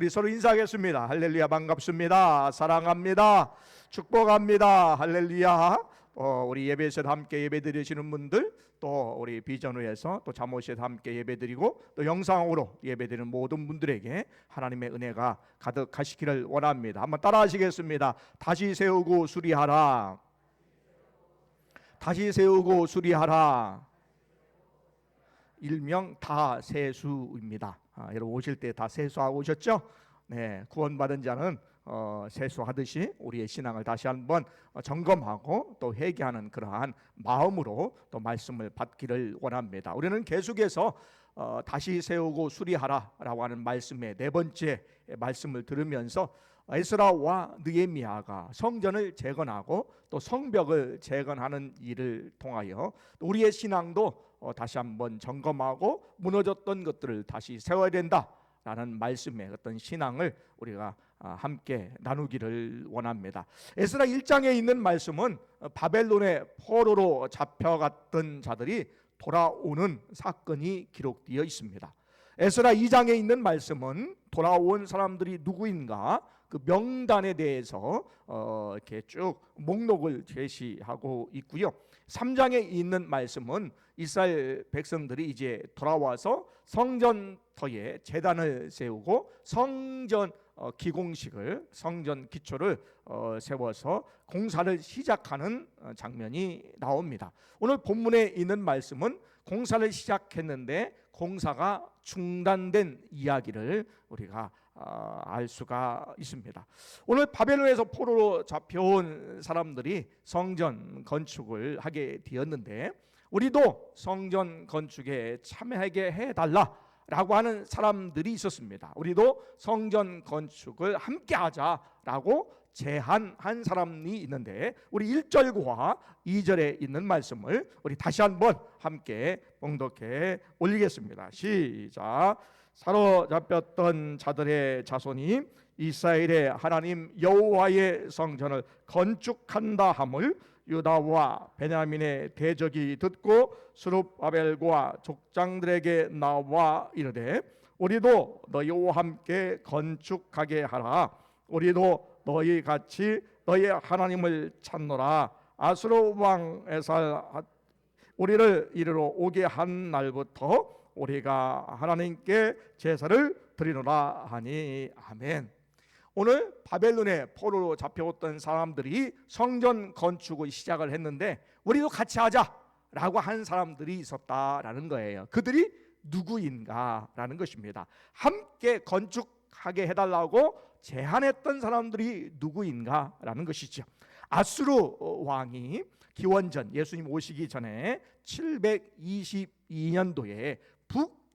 우리 서로 인사하겠습니다. 할렐루야, 반갑습니다. 사랑합니다. 축복합니다. 할렐루야. 우리 예배에서 함께 예배드리시는 분들, 또 우리 비전후에서 또 잠옷에서 함께 예배드리고 또 영상으로 예배드리는 모든 분들에게 하나님의 은혜가 가득하시기를 원합니다. 한번 따라하시겠습니다. 다시 세우고 수리하라. 다시 세우고 수리하라. 일명 다세수입니다. 여러분 오실 때 다 세수하고 오셨죠? 네, 구원받은 자는 세수하듯이 우리의 신앙을 다시 한번 점검하고 또 회개하는 그러한 마음으로 또 말씀을 받기를 원합니다. 우리는 계속해서 다시 세우고 수리하라라고 하는 말씀의 네 번째 말씀을 들으면서 에스라와 느헤미야가 성전을 재건하고 또 성벽을 재건하는 일을 통하여 우리의 신앙도 다시 한번 점검하고 무너졌던 것들을 다시 세워야 된다라는 말씀의 어떤 신앙을 우리가 함께 나누기를 원합니다. 에스라 1장에 있는 말씀은 바벨론의 포로로 잡혀갔던 자들이 돌아오는 사건이 기록되어 있습니다. 에스라 2장에 있는 말씀은 돌아온 사람들이 누구인가 그 명단에 대해서 이렇게 쭉 목록을 제시하고 있고요. 3장에 있는 말씀은 이스라엘 백성들이 이제 돌아와서 성전터에 제단을 세우고 성전 기공식을 성전 기초를 세워서 공사를 시작하는 장면이 나옵니다. 오늘 본문에 있는 말씀은 공사를 시작했는데 공사가 중단된 이야기를 우리가 알 수가 있습니다. 오늘 바벨론에서 포로로 잡혀온 사람들이 성전 건축을 하게 되었는데 우리도 성전 건축에 참여하게 해달라라고 하는 사람들이 있었습니다. 우리도 성전 건축을 함께 하자라고 제안한 사람이 있는데 우리 1절과 2절에 있는 말씀을 우리 다시 한번 함께 봉독해 올리겠습니다. 시작. 사로잡혔던 자들의 자손이 이스라엘의 하나님 여호와의 성전을 건축한다 함을 유다와 베냐민의 대적이 듣고 스룹바벨과 족장들에게 나와 이르되 우리도 너희와 함께 건축하게 하라. 우리도 너희 같이 너희 하나님을 찾노라. 아수르 왕 에살 우리를 이리로 오게 한 날부터 우리가 하나님께 제사를 드리노라 하니. 아멘. 오늘 바벨론의 포로로 잡혀왔던 사람들이 성전 건축을 시작을 했는데 우리도 같이 하자라고 한 사람들이 있었다라는 거예요. 그들이 누구인가라는 것입니다. 함께 건축하게 해달라고 제안했던 사람들이 누구인가라는 것이죠. 아수르 왕이 기원전 예수님 오시기 전에 722년도에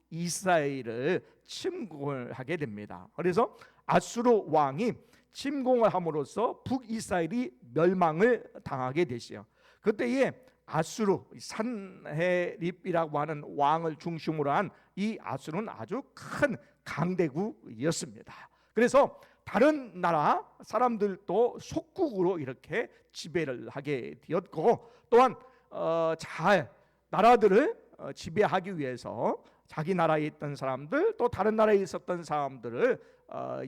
북이스라엘을 침공을 하게 됩니다. 그래서 아수르 왕이 침공을 함으로써 북이스라엘이 멸망을 당하게 되시요. 그때에 아수르 산헤립이라고 하는 왕을 중심으로 한 이 아수르는 아주 큰 강대국이었습니다. 그래서 다른 나라 사람들도 속국으로 이렇게 지배를 하게 되었고 또한 잘 나라들을 지배하기 위해서 자기 나라에 있던 사람들 또 다른 나라에 있었던 사람들을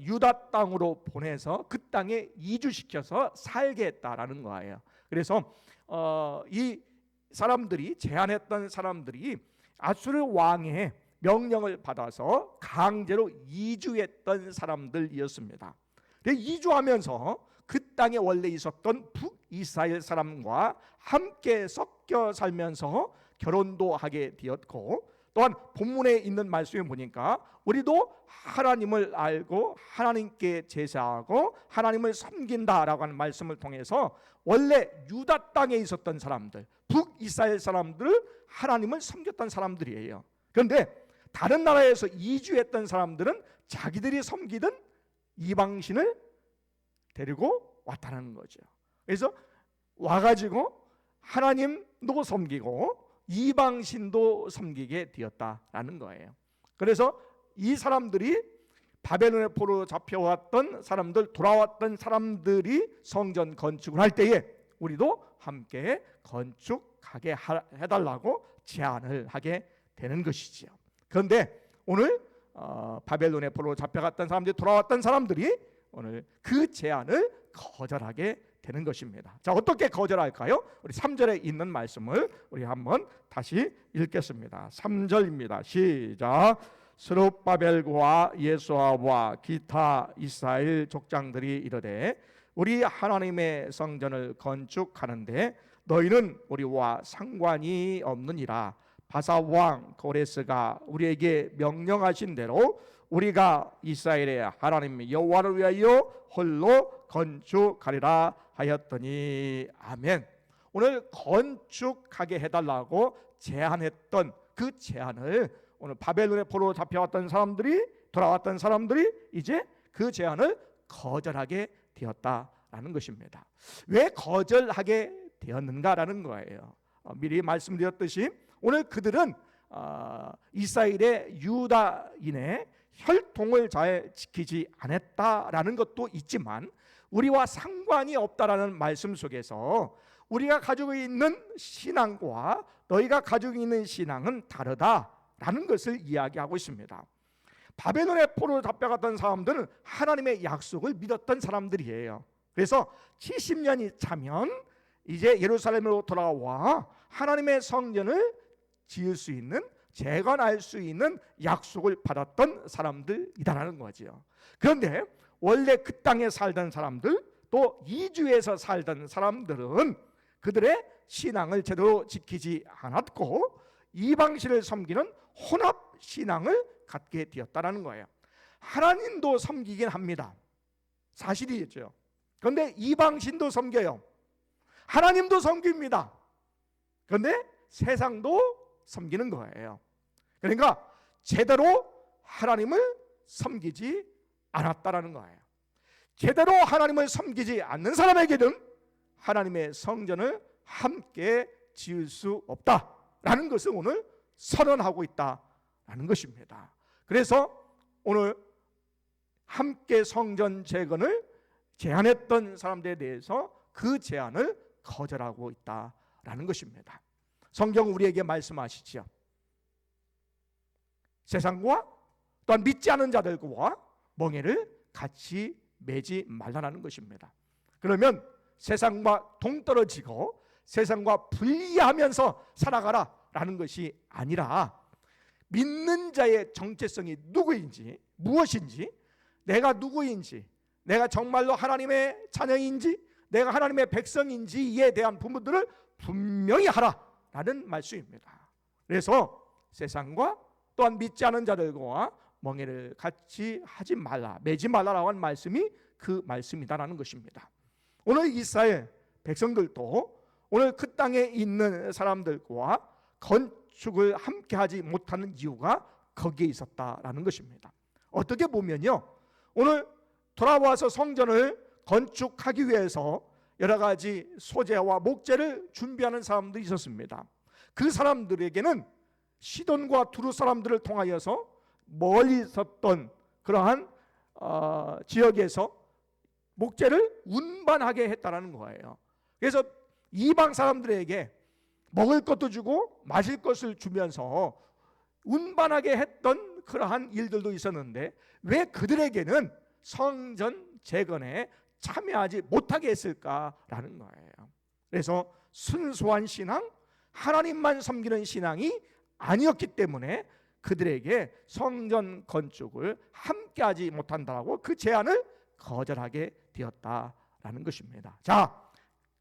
유다 땅으로 보내서 그 땅에 이주시켜서 살게 했다라는 거예요. 그래서 이 사람들이 제안했던 사람들이 아수르 왕의 명령을 받아서 강제로 이주했던 사람들이었습니다. 이주하면서 그 땅에 원래 있었던 북이스라엘 사람과 함께 섞여 살면서 결혼도 하게 되었고 또한 본문에 있는 말씀에 보니까 우리도 하나님을 알고 하나님께 제사하고 하나님을 섬긴다라고 하는 말씀을 통해서 원래 유다 땅에 있었던 사람들 북이스라엘 사람들을 하나님을 섬겼던 사람들이에요. 그런데 다른 나라에서 이주했던 사람들은 자기들이 섬기던 이방신을 데리고 왔다는 거죠. 그래서 와가지고 하나님도 섬기고 이방신도 섬기게 되었다라는 거예요. 그래서 이 사람들이 바벨론의 포로로 잡혀왔던 사람들, 돌아왔던 사람들이 성전 건축을 할 때에 우리도 함께 건축하게 해달라고 제안을 하게 되는 것이지요. 그런데 오늘 바벨론의 포로로 잡혀갔던 사람들이 돌아왔던 사람들이 오늘 그 제안을 거절하게 되는 것입니다. 자, 어떻게 거절할까요? 우리 3절에 있는 말씀을 우리 한번 다시 읽겠습니다. 3절입니다. 시작. 스룹바벨과 예수아와 기타 이스라엘 족장들이 이르되 우리 하나님의 성전을 건축하는데 너희는 우리와 상관이 없느니라. 바사 왕 고레스가 우리에게 명령하신 대로 우리가 이스라엘의 하나님 여호와를 위하여 홀로 건축하리라 하였더니 아멘. 오늘 건축하게 해달라고 제안했던 그 제안을 오늘 바벨론의 포로로 잡혀왔던 사람들이 돌아왔던 사람들이 이제 그 제안을 거절하게 되었다라는 것입니다. 왜 거절하게 되었는가라는 거예요. 미리 말씀드렸듯이 오늘 그들은 이스라엘의 유다인의 혈통을 잘 지키지 않았다라는 것도 있지만 우리와 상관이 없다라는 말씀 속에서 우리가 가지고 있는 신앙과 너희가 가지고 있는 신앙은 다르다라는 것을 이야기하고 있습니다. 바벨론의 포로로 잡혀갔던 사람들은 하나님의 약속을 믿었던 사람들이에요. 그래서 70년이 차면 이제 예루살렘으로 돌아와 하나님의 성전을 지을 수 있는, 재건할 수 있는 약속을 받았던 사람들이다라는 거죠. 그런데 원래 그 땅에 살던 사람들, 또 이주에서 살던 사람들은 그들의 신앙을 제대로 지키지 않았고 이방신을 섬기는 혼합 신앙을 갖게 되었다는 거예요. 하나님도 섬기긴 합니다. 사실이죠. 그런데 이방신도 섬겨요. 하나님도 섬깁니다. 그런데 세상도 섬기는 거예요. 그러니까 제대로 하나님을 섬기지 않았다라는 거예요. 제대로 하나님을 섬기지 않는 사람에게는 하나님의 성전을 함께 지을 수 없다라는 것을 오늘 선언하고 있다라는 것입니다. 그래서 오늘 함께 성전 재건을 제안했던 사람들에 대해서 그 제안을 거절하고 있다라는 것입니다. 성경은 우리에게 말씀하시죠. 세상과 또한 믿지 않은 자들과 멍에를 같이 매지 말라는 것입니다. 그러면 세상과 동떨어지고 세상과 분리하면서 살아가라라는 것이 아니라 믿는 자의 정체성이 누구인지, 무엇인지, 내가 누구인지, 내가 정말로 하나님의 자녀인지, 내가 하나님의 백성인지에 대한 부분들을 분명히 하라라는 말씀입니다. 그래서 세상과 또한 믿지 않은 자들과 멍에를 같이 하지 말라, 매지 말라라고 하는 말씀이 그 말씀이다라는 것입니다. 오늘 이스라엘 백성들도 오늘 그 땅에 있는 사람들과 건축을 함께 하지 못하는 이유가 거기에 있었다라는 것입니다. 어떻게 보면요, 오늘 돌아와서 성전을 건축하기 위해서 여러 가지 소재와 목재를 준비하는 사람들이 있었습니다. 그 사람들에게는 시돈과 두루 사람들을 통하여서 멀리 있었던 그러한 지역에서 목재를 운반하게 했다라는 거예요. 그래서 이방 사람들에게 먹을 것도 주고 마실 것을 주면서 운반하게 했던 그러한 일들도 있었는데 왜 그들에게는 성전 재건에 참여하지 못하게 했을까라는 거예요. 그래서 순수한 신앙, 하나님만 섬기는 신앙이 아니었기 때문에 그들에게 성전 건축을 함께하지 못한다고 그 제안을 거절하게 되었다라는 것입니다. 자,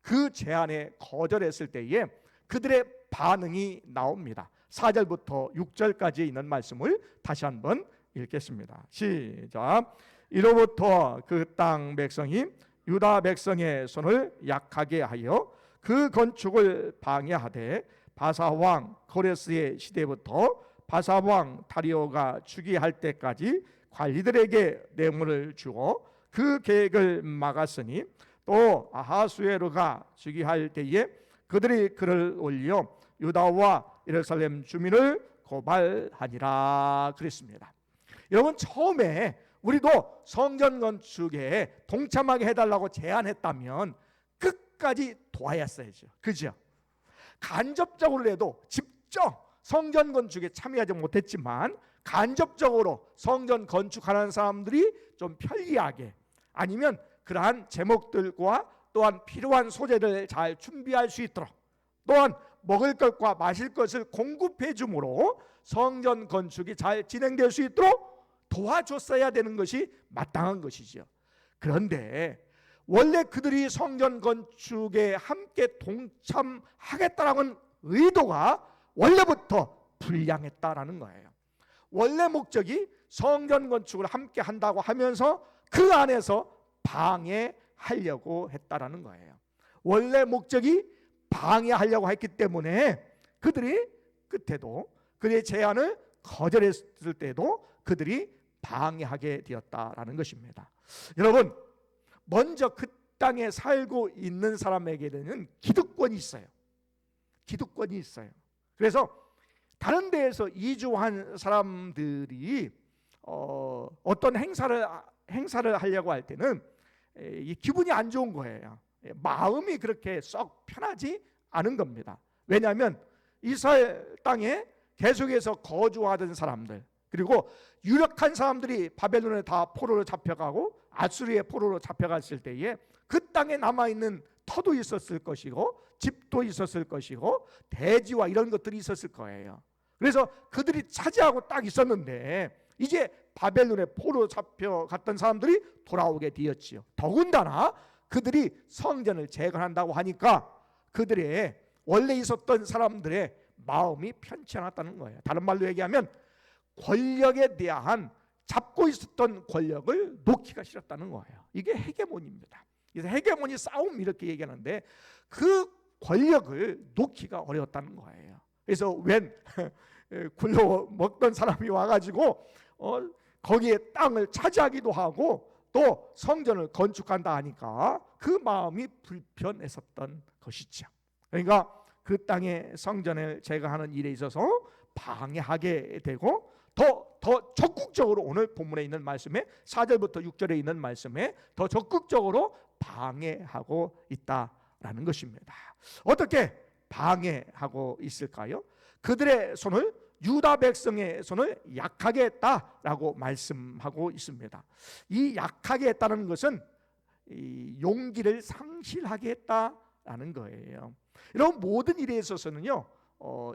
그 제안에 거절했을 때에 그들의 반응이 나옵니다. 4절부터 6절까지 있는 말씀을 다시 한번 읽겠습니다. 시작. 이로부터 그 땅 백성이 유다 백성의 손을 약하게 하여 그 건축을 방해하되 바사 왕 고레스의 시대부터 바사 왕 다리오가 즉위할 때까지 관리들에게 뇌물을 주어 그 계획을 막았으니 또 아하수에로가 즉위할 때에 그들이 글을 올려 유다와 예루살렘 주민을 고발하니라 그랬습니다. 여러분, 처음에 우리도 성전 건축에 동참하게 해달라고 제안했다면 끝까지 도와야했어야죠. 그죠? 간접적으로라도 직접 성전 건축에 참여하지 못했지만 간접적으로 성전 건축하는 사람들이 좀 편리하게, 아니면 그러한 제목들과 또한 필요한 소재를 잘 준비할 수 있도록, 또한 먹을 것과 마실 것을 공급해 주므로 성전 건축이 잘 진행될 수 있도록 도와줬어야 되는 것이 마땅한 것이지요. 그런데 원래 그들이 성전 건축에 함께 동참하겠다라는 의도가 원래부터 불량했다라는 거예요. 원래 목적이 성전 건축을 함께 한다고 하면서 그 안에서 방해하려고 했다라는 거예요. 원래 목적이 방해하려고 했기 때문에 그들이 끝에도 그의 제안을 거절했을 때도 그들이 방해하게 되었다라는 것입니다. 여러분, 먼저 그 땅에 살고 있는 사람에게는 기득권이 있어요. 기득권이 있어요. 그래서 다른 데에서 이주한 사람들이 어떤 행사를 하려고 할 때는 이 기분이 안 좋은 거예요. 마음이 그렇게 썩 편하지 않은 겁니다. 왜냐하면 이스라엘 땅에 계속해서 거주하던 사람들, 그리고 유력한 사람들이 바벨론에 다 포로로 잡혀가고 아수르의 포로로 잡혀갔을 때에 그 땅에 남아있는 터도 있었을 것이고 집도 있었을 것이고 대지와 이런 것들이 있었을 거예요. 그래서 그들이 차지하고 딱 있었는데 이제 바벨론에 포로 잡혀갔던 사람들이 돌아오게 되었지요. 더군다나 그들이 성전을 재건한다고 하니까 그들의 원래 있었던 사람들의 마음이 편치 않았다는 거예요. 다른 말로 얘기하면 권력에 대한 잡고 있었던 권력을 놓기가 싫었다는 거예요. 이게 헤게모니입니다. 그래서 헤게모니 싸움 이렇게 얘기하는데 그 권력을 놓기가 어려웠다는 거예요. 그래서 웬 굴러 먹던 사람이 와가지고 거기에 땅을 차지하기도 하고 또 성전을 건축한다 하니까 그 마음이 불편했었던 것이죠. 그러니까 그 땅의 성전을 제거하는 일에 있어서 방해하게 되고 더 적극적으로 오늘 본문에 있는 말씀에 4절부터 6절에 있는 말씀에 더 적극적으로 방해하고 있다라는 것입니다. 어떻게 방해하고 있을까요? 그들의 손을, 유다 백성의 손을 약하게 했다라고 말씀하고 있습니다. 이 약하게 했다는 것은 이 용기를 상실하게 했다라는 거예요. 이런 모든 일에 있어서는요,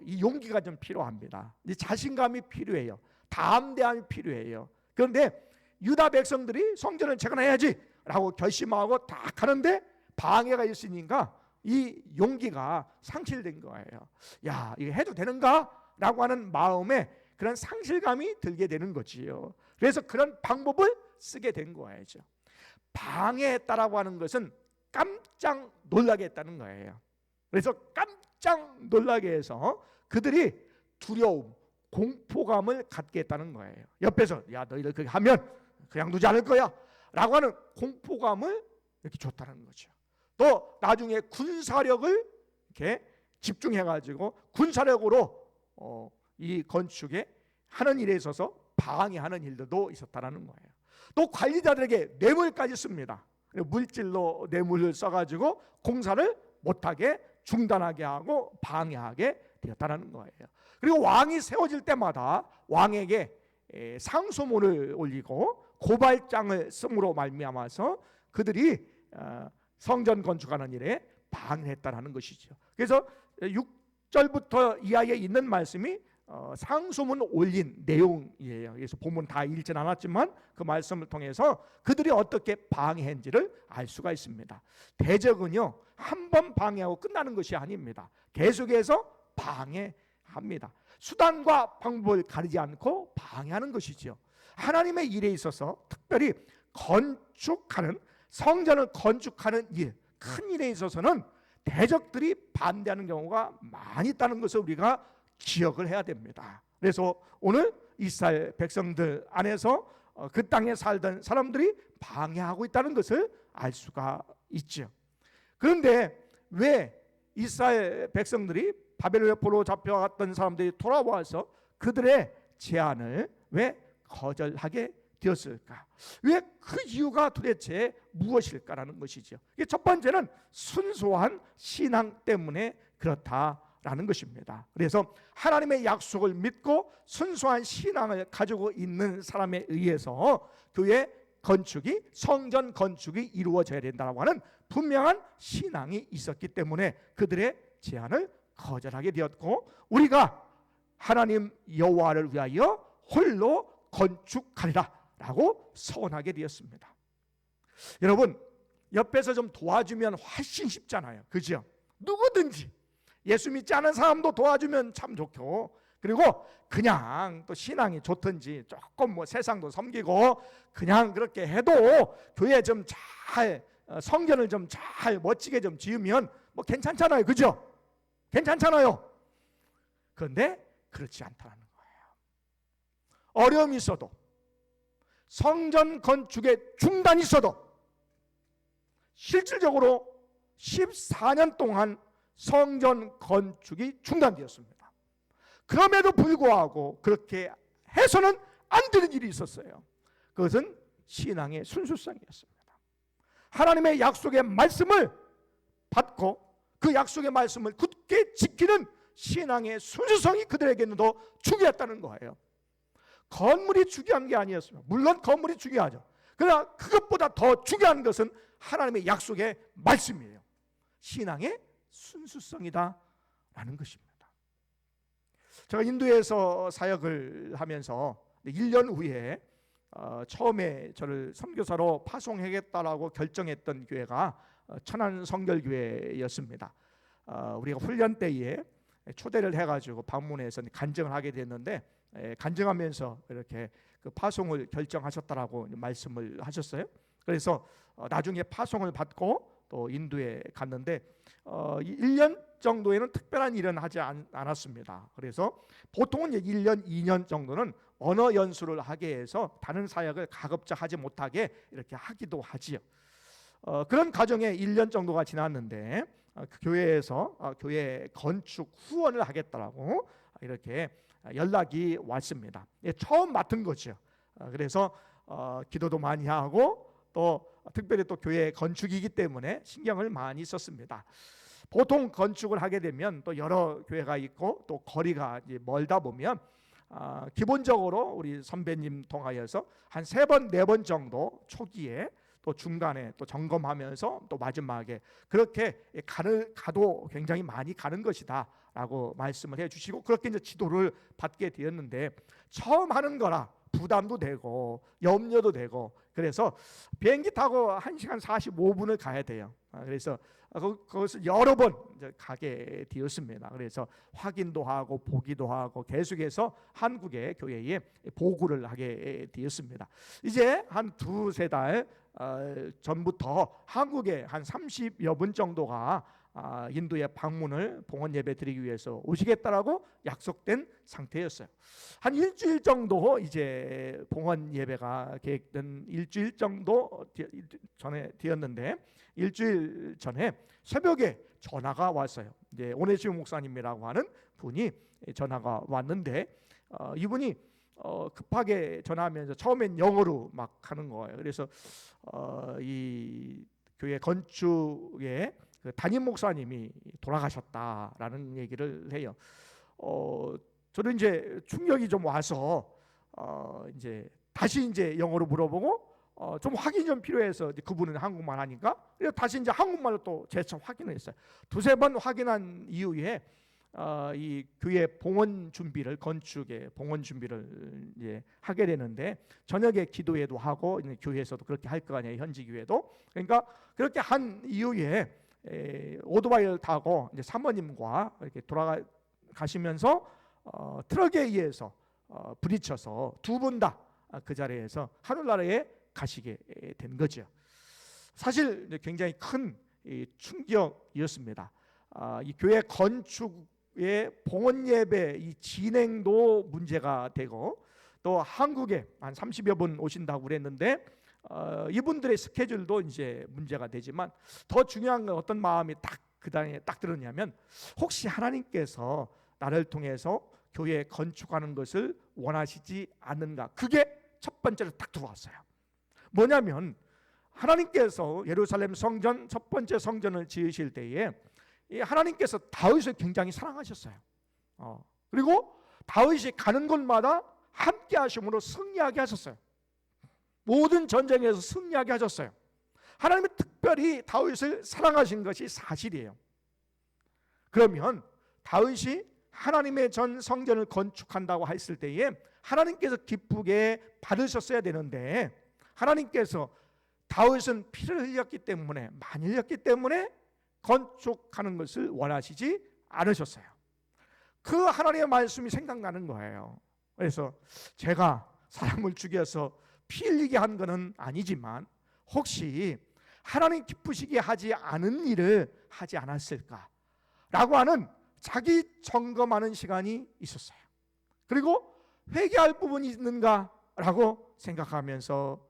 이 용기가 좀 필요합니다. 이 자신감이 필요해요. 담대함이 필요해요. 그런데 유다 백성들이 성전을 재건해야지라고 결심하고 딱 하는데 방해가 있으니까 이 용기가 상실된 거예요. 야, 이거 해도 되는가? 라고 하는 마음에 그런 상실감이 들게 되는 거지요. 그래서 그런 방법을 쓰게 된 거죠. 방해했다라고 하는 것은 깜짝 놀라게 했다는 거예요. 그래서 깜짝 놀라게 해서 그들이 두려움, 공포감을 갖게 했다는 거예요. 옆에서 야, 너희들 그렇게 하면 그냥 두지 않을 거야 라고 하는 공포감을 이렇게 줬다는 거죠. 또 나중에 군사력을 이렇게 집중해가지고 군사력으로 이 건축에 하는 일에 있어서 방해하는 일들도 있었다는 거예요. 또 관리자들에게 뇌물까지 씁니다. 물질로 뇌물을 써가지고 공사를 못하게 중단하게 하고 방해하게 되었다는 거예요. 그리고 왕이 세워질 때마다 왕에게 상소문을 올리고 고발장을 씀으로 말미암아서 그들이 성전 건축하는 일에 방해했다는 것이죠. 그래서 6절부터 이하에 있는 말씀이 상소문 올린 내용이에요. 그래서 본문 다 읽진 않았지만 그 말씀을 통해서 그들이 어떻게 방해했는지를 알 수가 있습니다. 대적은요, 한 번 방해하고 끝나는 것이 아닙니다. 계속해서 방해합니다. 수단과 방법을 가리지 않고 방해하는 것이죠. 하나님의 일에 있어서 특별히 건축하는, 성전을 건축하는 일, 큰 일에 있어서는 대적들이 반대하는 경우가 많이 있다는 것을 우리가 기억을 해야 됩니다. 그래서 오늘 이스라엘 백성들 안에서 그 땅에 살던 사람들이 방해하고 있다는 것을 알 수가 있죠. 그런데 왜 이스라엘 백성들이 바벨론에 포로 잡혀갔던 사람들이 돌아와서 그들의 제안을 왜 거절하게 되었을까? 왜 그 이유가 도대체 무엇일까라는 것이죠. 첫 번째는 순수한 신앙 때문에 그렇다 라는 것입니다. 그래서 하나님의 약속을 믿고 순수한 신앙을 가지고 있는 사람에 의해서 교회 건축이, 성전 건축이 이루어져야 된다고 하는 분명한 신앙이 있었기 때문에 그들의 제안을 거절하게 되었고, 우리가 하나님 여호와를 위하여 홀로 건축하리라 라고 서원하게 되었습니다. 여러분, 옆에서 좀 도와주면 훨씬 쉽잖아요, 그죠? 누구든지 예수 믿지 않은 사람도 도와주면 참 좋고, 그리고 그냥 또 신앙이 좋든지 조금 뭐 세상도 섬기고 그냥 그렇게 해도 교회 좀 잘, 성전을 좀 잘 멋지게 좀 지으면 뭐 괜찮잖아요, 그죠? 괜찮잖아요. 그런데 그렇지 않다는 거예요. 어려움이 있어도, 성전 건축에 중단이 있어도 실질적으로 14년 동안 성전 건축이 중단되었습니다. 그럼에도 불구하고 그렇게 해서는 안 되는 일이 있었어요. 그것은 신앙의 순수성이었습니다. 하나님의 약속의 말씀을 받고 그 약속의 말씀을 굳게 지키는 신앙의 순수성이 그들에게는 더 중요했다는 거예요. 건물이 중요한 게 아니었습니다. 물론 건물이 중요하죠. 그러나 그것보다 더 중요한 것은 하나님의 약속의 말씀이에요. 신앙의 순수성이다 라는 것입니다. 제가 인도에서 사역을 하면서 1년 후에 처음에 저를 선교사로 파송하겠다라고 결정했던 교회가 천안성결교회였습니다. 우리가 훈련 때에 초대를 해가지고 방문해서 간증을 하게 됐는데, 간증하면서 이렇게 그 파송을 결정하셨다라고 말씀을 하셨어요. 그래서 나중에 파송을 받고 또 인도에 갔는데 1년 정도에는 특별한 일은 하지 않았습니다. 그래서 보통은 1년, 2년 정도는 언어 연수를 하게 해서 다른 사역을 가급적 하지 못하게 이렇게 하기도 하지요. 그런 과정에 1년 정도가 지났는데 그 교회에서 교회 건축 후원을 하겠다라고 이렇게 연락이 왔습니다. 처음 맡은 거죠. 그래서 기도도 많이 하고 또 특별히 또 교회 건축이기 때문에 신경을 많이 썼습니다. 보통 건축을 하게 되면 또 여러 교회가 있고 또 거리가 이제 멀다 보면 기본적으로 우리 선배님 통하여서 한 3번, 4번 정도 초기에 또 중간에 또 점검하면서 또 마지막에 그렇게 가도 굉장히 많이 가는 것이다 라고 말씀을 해주시고, 그렇게 이제 지도를 받게 되었는데, 처음 하는 거라 부담도 되고 염려도 되고, 그래서 비행기 타고 1시간 45분을 가야 돼요. 그래서 그것을 여러 번 이제 가게 되었습니다. 그래서 확인도 하고 보기도 하고 계속해서 한국의 교회에 보고를 하게 되었습니다. 이제 한 2-3달 전부터 한국에 한 30여 분 정도가 인도에 방문을 봉헌 예배 드리기 위해서 오시겠다라고 약속된 상태였어요. 한 일주일 정도 이제 봉헌 예배가 계획된 일주일 정도 전에 되었는데, 일주일 전에 새벽에 전화가 왔어요. 이제 오네시모 목사님이라고 하는 분이 전화가 왔는데 이분이 급하게 전화하면서 처음엔 영어로 막 하는 거예요. 그래서 이 교회 건축에 그 담임 목사님이 돌아가셨다라는 얘기를 해요. 저는 이제 충격이 좀 와서 이제 다시 이제 영어로 물어보고 좀 확인이 좀 필요해서 그분은 한국말 하니까 다시 이제 한국말로 또 재차 확인을 했어요. 2-3번 확인한 이후에 이 교회 봉헌 준비를, 건축의 봉헌 준비를 이제 하게 되는데, 저녁에 기도회도 하고 교회에서도 그렇게 할 거 아니에요, 현지 교회도. 그러니까 그렇게 한 이후에 오토바이를 타고 이제 사모님과 이렇게 돌아가시면서 트럭에 의해서 부딪혀서 2분 다 그 자리에서 하늘나라에 가시게 된 거죠. 사실 굉장히 큰 충격이었습니다. 이 교회 건축의 봉헌 예배 이 진행도 문제가 되고, 또 한국에 한 30여 분 오신다고 그랬는데 이분들의 스케줄도 이제 문제가 되지만, 더 중요한 건 어떤 마음이 딱 그 당에 딱 들었냐면, 혹시 하나님께서 나를 통해서 교회 건축하는 것을 원하시지 않는가, 그게 첫 번째로 딱 들어왔어요. 뭐냐면 하나님께서 예루살렘 성전 첫 번째 성전을 지으실 때에 이 하나님께서 다윗을 굉장히 사랑하셨어요. 그리고 다윗이 가는 곳마다 함께 하심으로 승리하게 하셨어요. 모든 전쟁에서 승리하게 하셨어요. 하나님은 특별히 다윗을 사랑하신 것이 사실이에요. 그러면 다윗이 하나님의 전 성전을 건축한다고 했을 때에 하나님께서 기쁘게 받으셨어야 되는데, 하나님께서 다윗은 피를 흘렸기 때문에, 많이 흘렸기 때문에 건축하는 것을 원하시지 않으셨어요. 그 하나님의 말씀이 생각나는 거예요. 그래서 제가 사람을 죽여서 피 흘리게 한 것은 아니지만 혹시 하나님 기쁘시게 하지 않은 일을 하지 않았을까라고 하는 자기 점검하는 시간이 있었어요. 그리고 회개할 부분이 있는가라고 생각하면서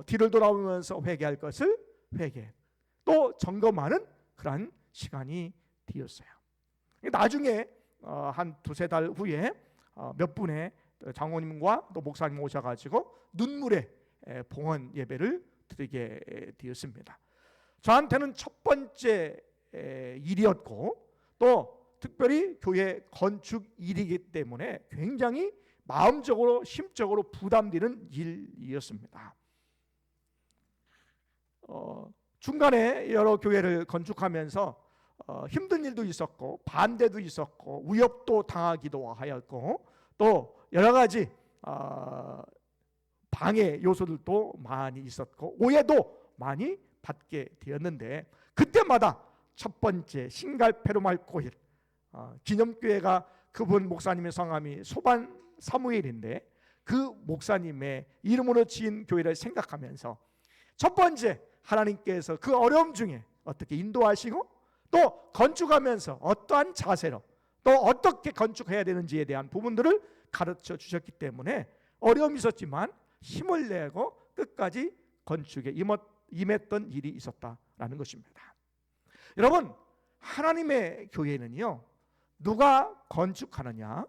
뒤를 돌아보면서 회개할 것을 회개, 또 점검하는 그런 시간이 되었어요. 나중에 한 두세 달 후에 몇 분의 장로님과 또 목사님 오셔가지고 눈물의 봉헌 예배를 드리게 되었습니다. 저한테는 첫 번째 일이었고 또 특별히 교회 건축 일이기 때문에 굉장히 마음적으로 심적으로 부담되는 일이었습니다. 중간에 여러 교회를 건축하면서 힘든 일도 있었고 반대도 있었고 위협도 당하기도 하였고 또 여러 가지 방해 요소들도 많이 있었고 오해도 많이 받게 되었는데, 그때마다 첫 번째 신갈페루말9일 기념교회가 그분 목사님의 성함이 소반 사무엘인데 그 목사님의 이름으로 지은 교회를 생각하면서 첫 번째 하나님께서 그 어려움 중에 어떻게 인도하시고 또 건축하면서 어떠한 자세로 또 어떻게 건축해야 되는지에 대한 부분들을 가르쳐 주셨기 때문에 어려움이 있었지만 힘을 내고 끝까지 건축에 임했던 일이 있었다라는 것입니다. 여러분, 하나님의 교회는요, 누가 건축하느냐,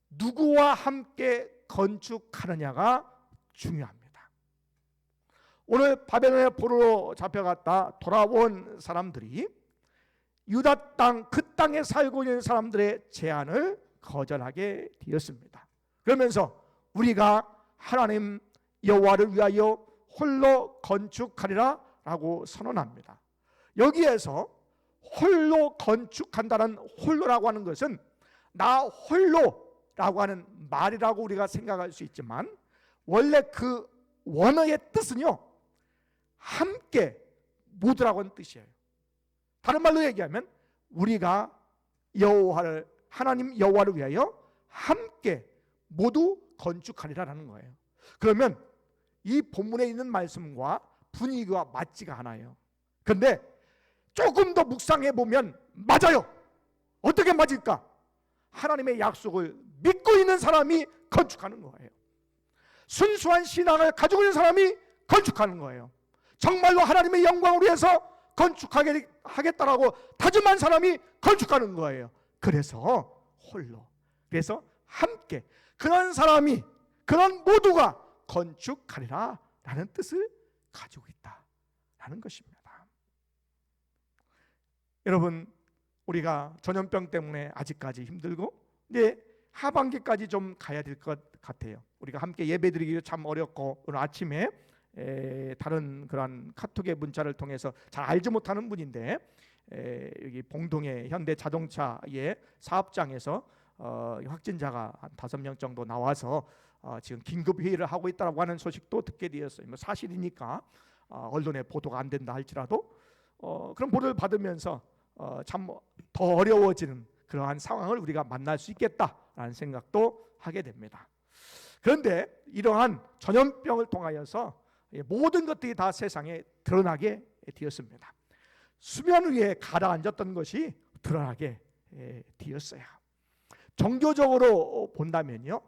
누구와 함께 건축하느냐가 중요합니다. 오늘 바벨론의 포로로 잡혀갔다 돌아온 사람들이 유다 땅, 그 땅에 살고 있는 사람들의 제안을 거절하게 되었습니다. 그러면서 우리가 하나님 여호와를 위하여 홀로 건축하리라 라고 선언합니다. 여기에서 홀로 건축한다는 홀로라고 하는 것은 나 홀로라고 하는 말이라고 우리가 생각할 수 있지만 원래 그 원어의 뜻은요, 함께 모두라고 하는 뜻이에요. 다른 말로 얘기하면 우리가 하나님 여호와를 위하여 함께 모두 건축하리라는 거예요. 그러면 이 본문에 있는 말씀과 분위기가 맞지가 않아요. 그런데 조금 더 묵상해 보면 맞아요. 어떻게 맞을까? 하나님의 약속을 믿고 있는 사람이 건축하는 거예요. 순수한 신앙을 가지고 있는 사람이 건축하는 거예요. 정말로 하나님의 영광을 위해서 건축하겠다라고 다짐한 사람이 건축하는 거예요. 그래서 홀로, 그래서 함께, 그런 사람이, 그런 모두가 건축하리라 라는 뜻을 가지고 있다라는 것입니다. 여러분, 우리가 전염병 때문에 아직까지 힘들고 이제 하반기까지 좀 가야 될 것 같아요. 우리가 함께 예배드리기도 참 어렵고, 오늘 아침에 다른 그런 카톡의 문자를 통해서 잘 알지 못하는 분인데 여기 봉동의 현대자동차의 사업장에서 확진자가 한 5명 정도 나와서 지금 긴급 회의를 하고 있다고 하는 소식도 듣게 되었어요. 뭐 사실이니까 언론에 보도가 안 된다 할지라도 그런 보도를 받으면서 참 더 어려워지는 그러한 상황을 우리가 만날 수 있겠다라는 생각도 하게 됩니다. 그런데 이러한 전염병을 통하여서 모든 것들이 다 세상에 드러나게 되었습니다. 수면 위에 가라앉았던 것이 드러나게 되었어요. 종교적으로 본다면요,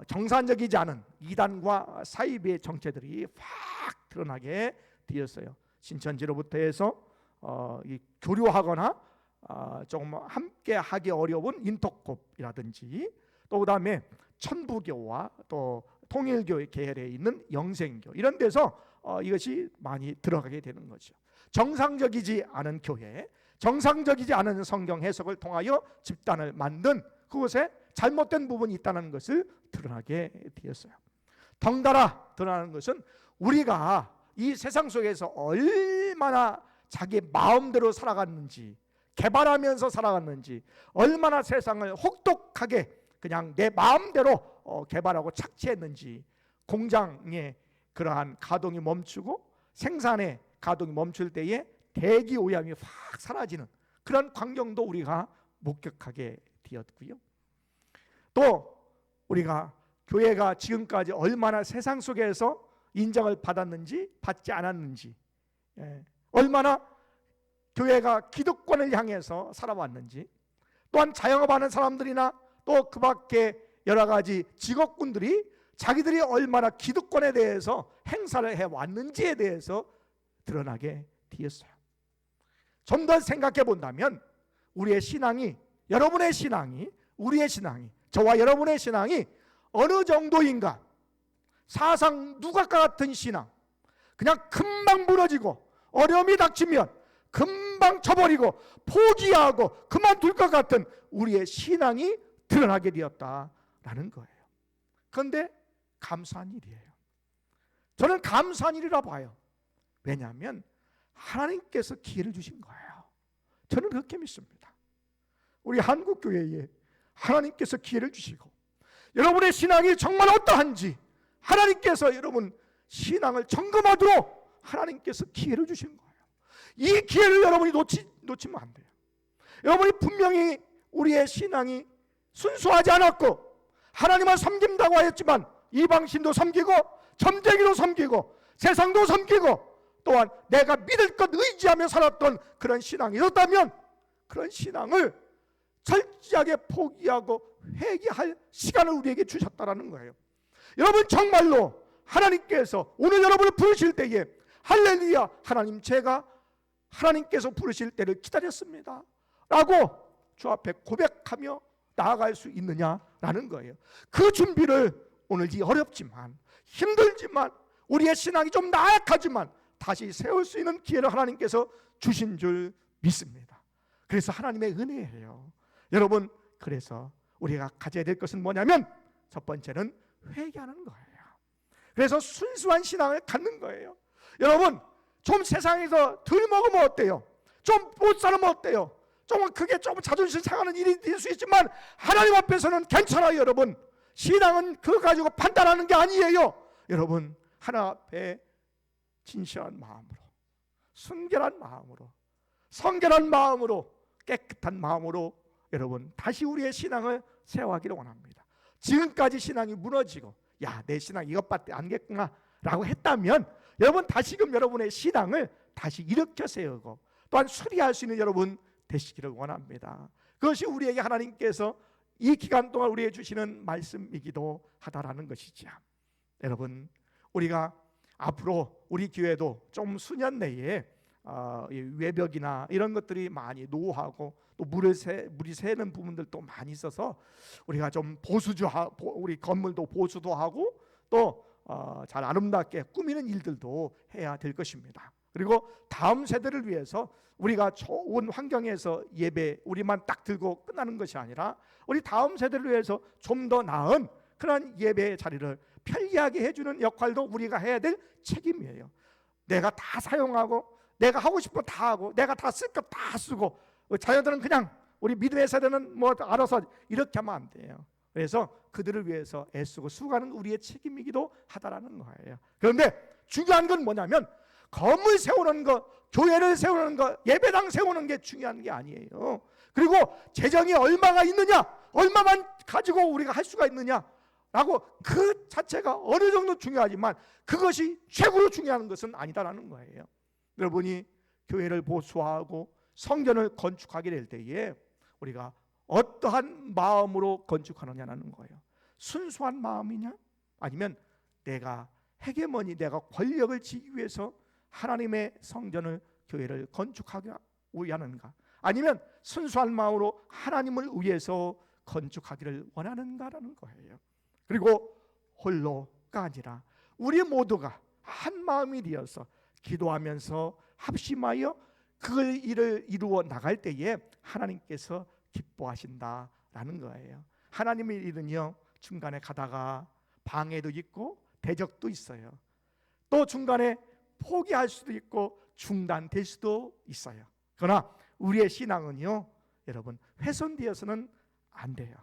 정상적이지 않은 이단과 사이비의 정체들이 확 드러나게 되었어요. 신천지로부터 해서 교류하거나 조금 함께 하기 어려운 인터콥이라든지, 또 그다음에 천부교와 또 통일교의 계열에 있는 영생교, 이런 데서 이것이 많이 들어가게 되는 거죠. 정상적이지 않은 교회, 정상적이지 않은 성경 해석을 통하여 집단을 만든 그곳에 잘못된 부분이 있다는 것을 드러나게 되었어요. 덩달아 드러나는 것은 우리가 이 세상 속에서 얼마나 자기 마음대로 살아갔는지, 개발하면서 살아갔는지, 얼마나 세상을 혹독하게 그냥 내 마음대로 개발하고 착취했는지, 공장의 그러한 가동이 멈추고 생산의 가동이 멈출 때에 대기 오염이 확 사라지는 그런 광경도 우리가 목격하게 되었고요. 또 우리가 교회가 지금까지 얼마나 세상 속에서 인정을 받았는지 받지 않았는지, 얼마나 교회가 기득권을 향해서 살아왔는지, 또한 자영업하는 사람들이나 또 그 밖에 여러 가지 직업군들이 자기들이 얼마나 기득권에 대해서 행사를 해왔는지에 대해서 드러나게 되었어요. 좀 더 생각해 본다면 우리의 신앙이, 여러분의 신앙이, 우리의 신앙이, 저와 여러분의 신앙이 어느 정도인가, 사상 누각과 같은 신앙, 그냥 금방 무너지고 어려움이 닥치면 금방 쳐버리고 포기하고 그만둘 것 같은 우리의 신앙이 드러나게 되었다라는 거예요. 그런데 감사한 일이에요. 저는 감사한 일이라 봐요. 왜냐하면 하나님께서 기회를 주신 거예요. 저는 그렇게 믿습니다. 우리 한국교회에 하나님께서 기회를 주시고 여러분의 신앙이 정말 어떠한지 하나님께서 여러분 신앙을 점검하도록 하나님께서 기회를 주신 거예요. 이 기회를 여러분이 놓치면 안 돼요. 여러분이 분명히 우리의 신앙이 순수하지 않았고 하나님을 섬긴다고 하였지만 이방신도 섬기고 점쟁이도 섬기고 세상도 섬기고 또한 내가 믿을 것 의지하며 살았던 그런 신앙이 있었다면 그런 신앙을 철저하게 포기하고 회개할 시간을 우리에게 주셨다라는 거예요. 여러분 정말로 하나님께서 오늘 여러분을 부르실 때에 할렐루야 하나님 제가 하나님께서 부르실 때를 기다렸습니다 라고 주 앞에 고백하며 나아갈 수 있느냐라는 거예요. 그 준비를 오늘 이 어렵지만 힘들지만 우리의 신앙이 좀 나약하지만 다시 세울 수 있는 기회를 하나님께서 주신 줄 믿습니다. 그래서 하나님의 은혜예요. 여러분 그래서 우리가 가져야 될 것은 뭐냐면 첫 번째는 회개하는 거예요. 그래서 순수한 신앙을 갖는 거예요. 여러분 좀 세상에서 덜 먹으면 어때요? 좀 못 살면 어때요? 좀 그게 좀 자존심 상하는 일이 될 수 있지만 하나님 앞에서는 괜찮아요. 여러분 신앙은 그거 가지고 판단하는 게 아니에요. 여러분 하나님 앞에 진실한 마음으로 순결한 마음으로 성결한 마음으로 깨끗한 마음으로 여러분 다시 우리의 신앙을 세워가기를 원합니다. 지금까지 신앙이 무너지고 야 내 신앙 이것밖에 안 겠구나 라고 했다면 여러분 다시금 여러분의 신앙을 다시 일으켜 세우고 또한 수리할 수 있는 여러분 되시기를 원합니다. 그것이 우리에게 하나님께서 이 기간 동안 우리에게 주시는 말씀이기도 하다라는 것이죠. 여러분 우리가 앞으로 우리 교회도 좀 수년 내에 외벽이나 이런 것들이 많이 노후하고 또 물이 새는 부분들도 많이 있어서 우리가 좀 우리 건물도 보수도 하고 또 잘 아름답게 꾸미는 일들도 해야 될 것입니다. 그리고 다음 세대를 위해서 우리가 좋은 환경에서 예배 우리만 딱 들고 끝나는 것이 아니라 우리 다음 세대를 위해서 좀 더 나은 그런 예배의 자리를 편리하게 해주는 역할도 우리가 해야 될 책임이에요. 내가 다 사용하고 내가 하고 싶은 거 다 하고 내가 다 쓸 거 다 쓰고 자녀들은 그냥 우리 믿음의 세대는 뭐 알아서 이렇게 하면 안 돼요. 그래서 그들을 위해서 애쓰고 수고하는 우리의 책임이기도 하다라는 거예요. 그런데 중요한 건 뭐냐면 건물 세우는 거, 교회를 세우는 거, 예배당 세우는 게 중요한 게 아니에요. 그리고 재정이 얼마가 있느냐, 얼마만 가지고 우리가 할 수가 있느냐 라고 그 자체가 어느 정도 중요하지만 그것이 최고로 중요한 것은 아니다라는 거예요. 여러분이 교회를 보수하고 성전을 건축하게 될 때에 우리가 어떠한 마음으로 건축하느냐는 거예요. 순수한 마음이냐 아니면 내가 헤게모니 내가 권력을 지기 위해서 하나님의 성전을 교회를 건축하기 위하는가 아니면 순수한 마음으로 하나님을 위해서 건축하기를 원하는가라는 거예요. 그리고 홀로가 아니라 우리 모두가 한 마음이 되어서 기도하면서 합심하여 그 일을 이루어 나갈 때에 하나님께서 기뻐하신다라는 거예요. 하나님의 일은요, 중간에 가다가 방해도 있고 대적도 있어요. 또 중간에 포기할 수도 있고 중단될 수도 있어요. 그러나 우리의 신앙은요, 여러분, 훼손되어서는 안 돼요.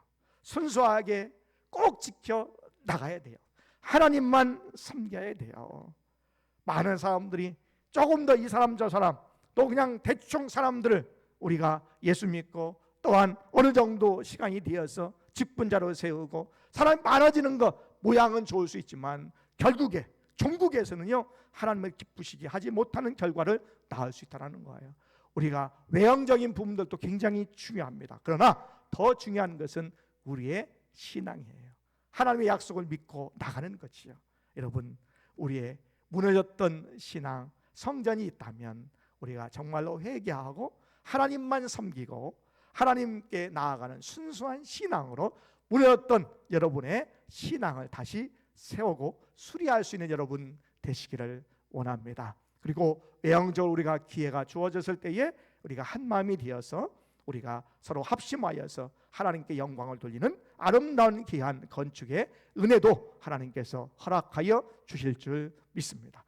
순수하게 꼭 지켜 나가야 돼요. 하나님만 섬겨야 돼요. 많은 사람들이 조금 더 이 사람 저 사람 또 그냥 대충 사람들을 우리가 예수 믿고 또한 어느 정도 시간이 되어서 직분자로 세우고 사람이 많아지는 거 모양은 좋을 수 있지만 결국에 종국에서는요, 하나님을 기쁘시게 하지 못하는 결과를 낳을 수 있다는 거예요. 우리가 외형적인 부분들도 굉장히 중요합니다. 그러나 더 중요한 것은 우리의 신앙이에요. 하나님의 약속을 믿고 나가는 것이요. 여러분, 우리의 무너졌던 신앙, 성전이 있다면 우리가 정말로 회개하고 하나님만 섬기고 하나님께 나아가는 순수한 신앙으로 무너졌던 여러분의 신앙을 다시 세우고 수리할 수 있는 여러분 되시기를 원합니다. 그리고 외형적으로 우리가 기회가 주어졌을 때에 우리가 한 마음이 되어서 우리가 서로 합심하여서 하나님께 영광을 돌리는 아름다운 귀한 건축의 은혜도 하나님께서 허락하여 주실 줄 믿습니다.